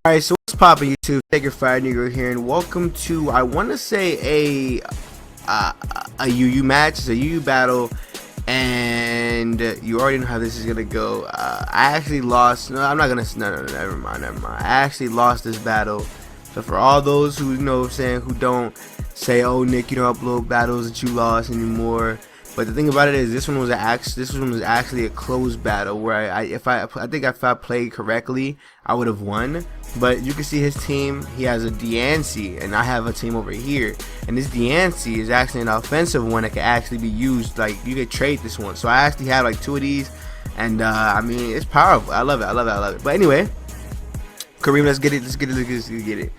Alright, so what's poppin' YouTube? Taker Fire Negro here, and welcome to, I want to say, a UU match. It's a UU battle, and you already know how this is gonna go. I actually lost. No, I'm not gonna. No, never mind. I actually lost this battle. So for all those who know what I'm saying, who don't say, "Oh, Nick, you don't upload battles that you lost anymore." But the thing about it is, this one was actually a close battle where I think if I played correctly, I would have won. But you can see his team. He has a Diancie, and I have a team over here. And this Diancie is actually an offensive one that can actually be used. Like, you could trade this one. So I actually have like 2 of these, and I mean, it's powerful. I love it. But anyway, Kareem, let's get it.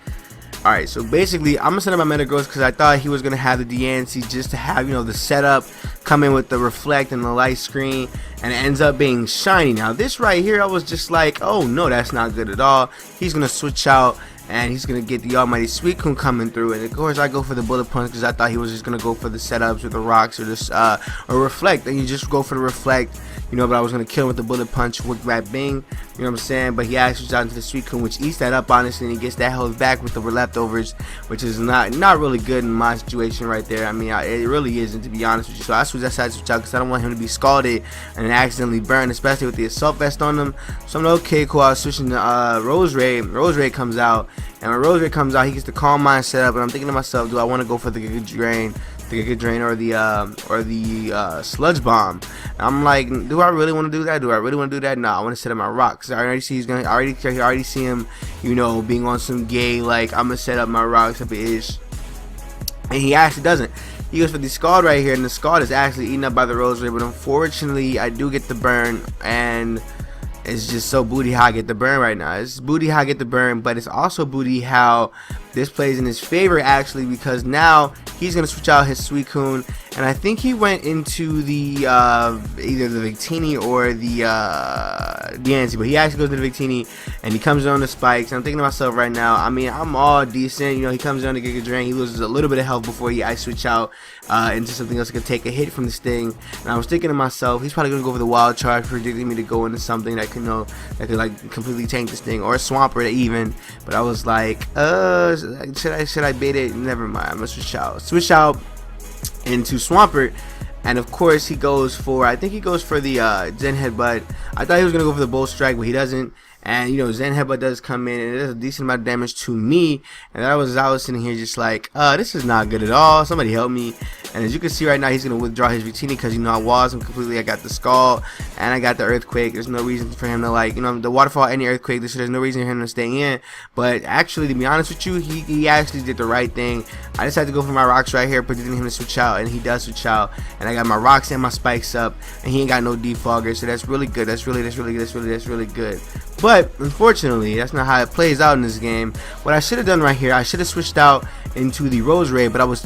Alright, so basically, I'm gonna set up my meta growth because I thought he was gonna have the Diancie just to have, you know, the setup come in with the reflect and the light screen, and it ends up being shiny. Now this right here, I was just like, oh no, that's not good at all. He's gonna switch out and he's gonna get the almighty Suicune coming through, and of course I go for the bullet punch because I thought he was just gonna go for the setups with the rocks or this or reflect, and you just go for the reflect, you know. But I was gonna kill him with the bullet punch with that bing, you know what I'm saying. But he actually switches out into the Suicune, which eats that up honestly, and he gets that health back with the leftovers, which is not really good in my situation right there. I mean, it really isn't, to be honest with you. So I decided to switch out because I don't want him to be scalded and accidentally burned, especially with the assault vest on him. So I'm like, okay, cool. I was switching to Rose Ray. Rose Ray comes out. And when Rose Ray comes out, he gets the Calm Mind set up, and I'm thinking to myself, do I want to go for the Giga Drain, or the Sludge Bomb? And I'm like, do I really want to do that? No, I want to set up my rocks. I already see I already see him, you know, being on some gay, like, I'm gonna set up my rocks type of ish. And he actually doesn't. He goes for the Scald right here, and the Scald is actually eaten up by the Rose Ray, but unfortunately I do get the burn, and it's just so booty how I get the burn right now. It's booty how I get the burn, but it's also booty how this plays in his favor actually, because now he's gonna switch out his Suicune, and I think he went into the either the Victini or the Diancie, but he actually goes to the Victini and he comes on the spikes. And I'm thinking to myself right now, I mean, I'm all decent, you know. He comes on the Giga Drain, he loses a little bit of health before I switch out into something else that can take a hit from this thing. And I was thinking to myself, he's probably gonna go for the wild charge, predicting me to go into something that could, you know, that could like completely tank this thing, or a Swamper even. But I was like, should I bait it? Never mind, I'm gonna switch out into Swampert. And of course he goes for, I think he goes for the Zen Headbutt. I thought he was gonna go for the Bull Strike, but he doesn't. And you know, Zen Headbutt does come in, and it does a decent amount of damage to me. And I was sitting here just like, this is not good at all. Somebody help me. And as you can see right now, he's gonna withdraw his Victini because, you know, I was him completely. I got the Skull and I got the Earthquake. There's no reason for him to, like, you know, the Waterfall, any Earthquake. There's no reason for him to stay in. But actually, to be honest with you, he actually did the right thing. I decided to go for my rocks right here, predicting him to switch out, and he does switch out. And I got my rocks and my spikes up, and he ain't got no defogger, so that's really good. That's really good. But unfortunately, that's not how it plays out in this game. What I should have done right here, I should have switched out into the Rose Ray, but I was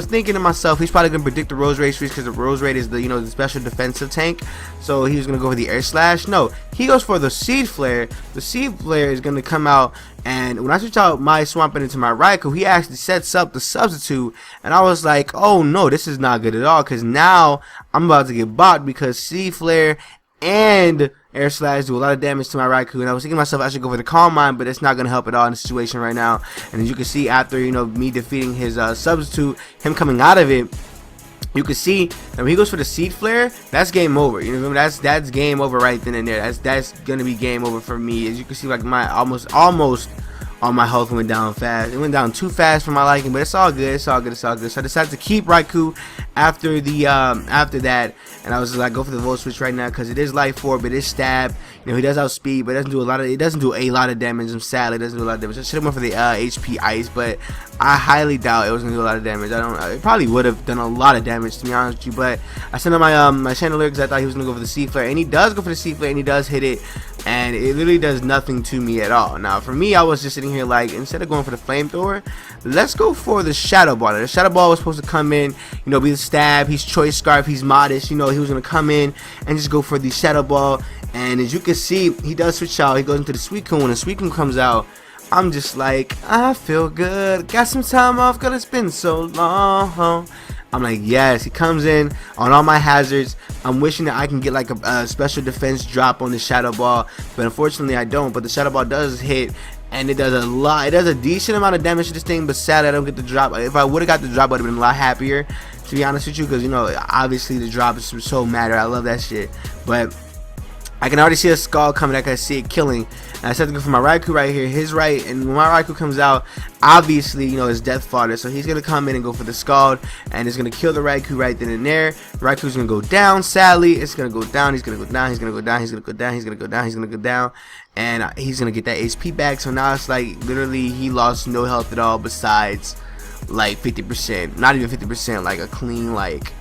thinking to myself, he's probably gonna predict the Rose Ray switch because the Rose Ray is the, you know, the special defensive tank. So he was gonna go for the Air Slash. No, he goes for the Seed Flare. The Seed Flare is gonna come out, and when I switch out my Swampert into my Raikou, he actually sets up the substitute, and I was like, oh no, this is not good at all, because now I'm about to get bought because Seed Flare and Air Slash do a lot of damage to my Raikou, and I was thinking to myself I should go for the Calm Mind, but it's not going to help at all in the situation right now. And as you can see, after, you know, me defeating his substitute, him coming out of it, you can see that when he goes for the Seed Flare, that's game over. You know, that's game over right then and there. That's gonna be game over for me. As you can see, like, my almost all my health went down fast. It went down too fast for my liking, but it's all good. So I decided to keep Raikou after that, and I was like, go for the Volt Switch right now because it is Life 4, but it's Stab. You know, he does outspeed, but it doesn't do a lot of damage. I'm sad it doesn't do a lot of damage. I should have went for the HP Ice, but I highly doubt it was gonna do a lot of damage. It probably would have done a lot of damage, to be honest with you. But I sent him my Chandelier because I thought he was gonna go for the Seed Flare, and he does go for the Seed Flare, and he does hit it, and it literally does nothing to me at all. Now for me, I was just sitting here like, instead of going for the Flamethrower, let's go for the Shadow Ball. The Shadow Ball was supposed to come in, you know, be the Stab. He's Choice Scarf, he's modest, you know, he was gonna come in and just go for the Shadow Ball. And as you can see, he does switch out. He goes into the Suicune. When the Suicune comes out, I'm just like, I feel good. Got some time off, cause it's been so long. I'm like, yes. He comes in on all my hazards. I'm wishing that I can get like a special defense drop on the Shadow Ball, but unfortunately I don't. But the Shadow Ball does hit, and it does a lot. It does a decent amount of damage to this thing, but sadly I don't get the drop. If I would have got the drop, I would have been a lot happier, to be honest with you, because you know, obviously the drop is so matter. I love that shit, but I can already see a skull coming. I can see it killing. And I said to go for my Raikou right here, his right, and when my Raikou comes out, obviously, you know, it's Death Fodder, so he's gonna come in and go for the Scald, and it's gonna kill the Raikou right then and there. Raikou's gonna go down. Sadly, it's gonna go down. He's gonna go down. He's gonna go down. He's gonna go down. He's gonna go down. He's gonna go down, and he's gonna get that HP back. So now it's like literally he lost no health at all, besides like 50%, not even 50%, like a clean like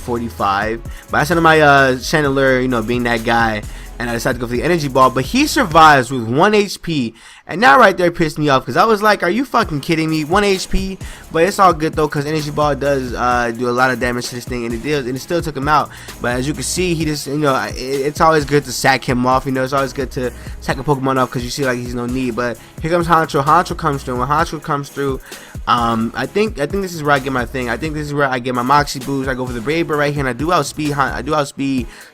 45. But I said to my Chandelier, you know, being that guy, and I decided to go for the energy ball, but he survives with 1 HP, and that right there pissed me off, because I was like, are you fucking kidding me? 1 HP, but it's all good though, because energy ball does do a lot of damage to this thing, and it still took him out. But as you can see, he just, you know, it's always good to sack him off, you know, it's always good to sack a Pokemon off, because you see like he's no need. But here comes Honcho. Honcho comes through. When Honcho comes through, I think this is where I get my thing. I think this is where I get my Moxie boost. I go for the Brave Bird right here, and I do outspeed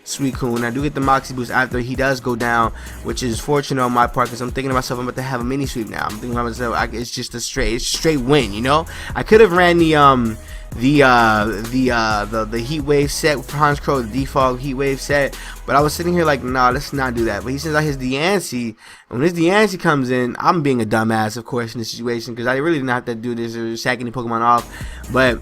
Suicune, and I do get the Moxie boost after he does go down, which is fortunate on my part, because I'm thinking to myself, I'm about to have a mini sweep now. I'm thinking to myself, it's just a straight win, you know. I could have ran the heat wave set for Honchkrow, the default heat wave set, but I was sitting here like, nah, let's not do that. But he sends out his Diancie, and when his Diancie comes in, I'm being a dumbass, of course, in this situation, because I really didn't have to do this or sack any Pokemon off. But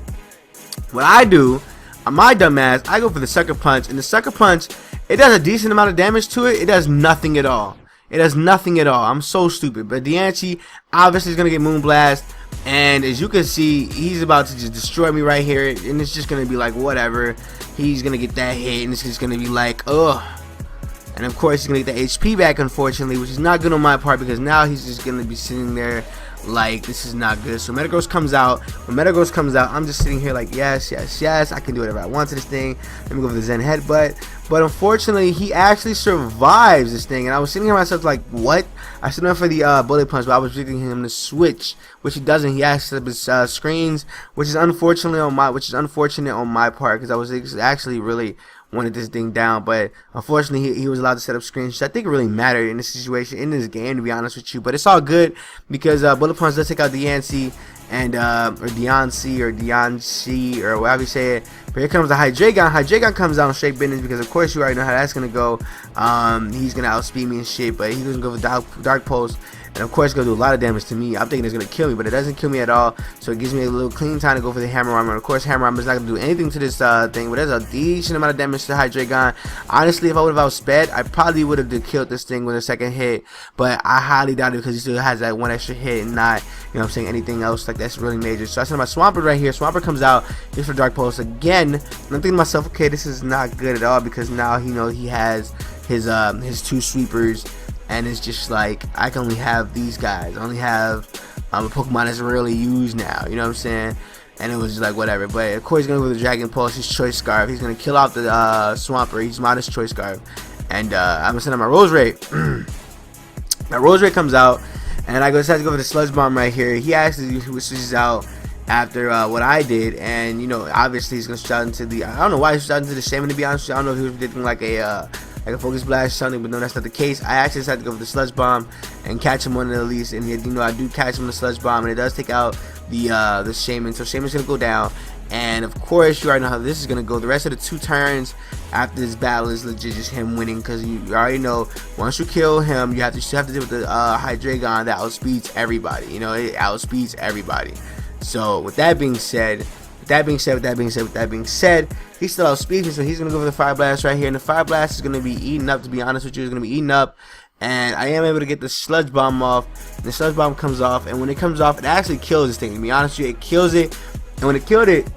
what I do, my dumbass, I go for the Sucker Punch, and the Sucker Punch, it does a decent amount of damage to it. It does nothing at all. It does nothing at all. I'm so stupid. But Diancie obviously is gonna get Moonblast, and as you can see, he's about to just destroy me right here, and it's just gonna be like whatever. He's gonna get that hit, and it's just gonna be like ugh. And of course he's gonna get the HP back, unfortunately, which is not good on my part, because now he's just gonna be sitting there like this is not good. So Metagross comes out. When Metagross comes out, I'm just sitting here like yes, yes, yes, I can do whatever I want to this thing. Let me go for the Zen Headbutt. But unfortunately, he actually survives this thing, and I was sitting here myself like, what? I stood up for the Bullet Punch, but I was predicting him to switch, which he doesn't. He actually set up his screens, which is unfortunate on my part, because I was actually really wanted this thing down, but unfortunately he was allowed to set up screens, which I think really mattered in this situation, in this game, to be honest with you. But it's all good, because Bullet Punch does take out Diancie, and or Diancie, or whatever you say it. But here comes the Hydreigon. Hydreigon comes out on straight business, because of course you already know how that's gonna go. He's gonna outspeed me and shit, but he doesn't go for Dark Pulse, and of course it's gonna do a lot of damage to me. I'm thinking it's gonna kill me, but it doesn't kill me at all. So it gives me a little clean time to go for the Hammer Armor. And of course Hammer Armor is not gonna do anything to this thing, but there's a decent amount of damage to Hydreigon. Honestly, if I would have outsped, I probably would have killed this thing with a second hit, but I highly doubt it, because he still has that one extra hit and not, you know what I'm saying, anything else like that's really major. So I sent my Swampert right here. Swampert comes out just for Dark Pulse again, and I'm thinking to myself, okay, this is not good at all, because now he has his two sweepers, and it's just like I can only have these guys. I only have a Pokemon that's rarely used now, you know what I'm saying? And it was just like whatever. But of course he's gonna go with the Dragon Pulse, his Choice Scarf. He's gonna kill off the Swampert. He's minus Choice Scarf, and I'm gonna send out my Roserade. My Roserade comes out, and I decide to go for the Sludge Bomb right here. He actually switches out after what I did, and you know, obviously he's gonna switch out into the, I don't know why he switched out into the Shaman, to be honest with you. I don't know if he was predicting like a Focus Blast or something, but no, that's not the case. I actually decided to go for the Sludge Bomb and catch him one at least, and you know, I do catch him with the Sludge Bomb, and it does take out the Shaman. So Shaman's gonna go down, and of course you already know how this is gonna go. The rest of the 2 turns after this battle is legit just him winning, because you already know once you kill him, you still have to deal with the Hydreigon that outspeeds everybody. You know, it outspeeds everybody. So with that being said, he still outspeeds me, so he's gonna go for the Fire Blast right here, and the Fire Blast is gonna be eaten up. To be honest with you, it's gonna be eaten up, and I am able to get the Sludge Bomb off. And the Sludge Bomb comes off, and when it comes off, it actually kills this thing. To be honest with you, it kills it. And when it killed it,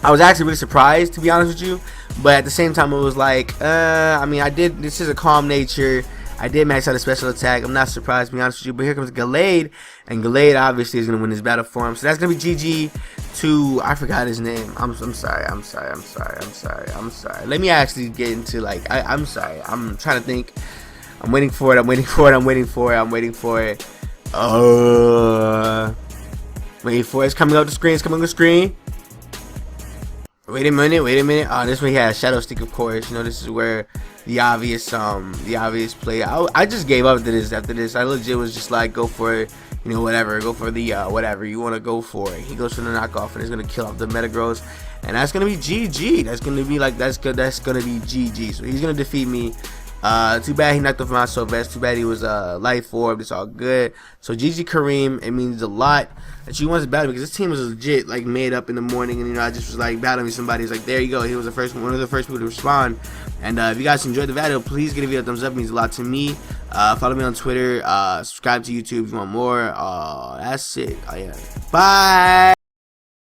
I was actually really surprised, to be honest with you. But at the same time, it was like, I mean, this is a calm nature. I did max out a special attack. I'm not surprised, to be honest with you. But here comes Gallade, and Gallade obviously is gonna win this battle for him. So that's gonna be GG to, I forgot his name. I'm sorry. Let me actually get into like, I'm sorry. I'm trying to think. I'm waiting for it. Waiting for it. It's coming up the screen. Wait a minute. Oh, this one he has Shadow Stick, of course. You know, this is where the obvious play. I just gave up after this. I legit was just like, go for it, you know, whatever, go for the whatever you want to go for it. He goes for the knockoff and it's gonna kill off the Metagross, and that's gonna be GG. That's gonna be like, that's gonna be GG. So he's gonna defeat me. Too bad he knocked off my Sylvester. Too bad he was life orb. It's all good. So GG Kareem. It means a lot that you wants to battle, because this team was legit like made up in the morning, and you know, I just was like battling somebody. He's like, there you go. He was the first one of the first people to respond. And if you guys enjoyed the video, please give it a thumbs up. It means a lot to me. Follow me on Twitter. Subscribe to YouTube if you want more. That's it. Oh yeah. Bye.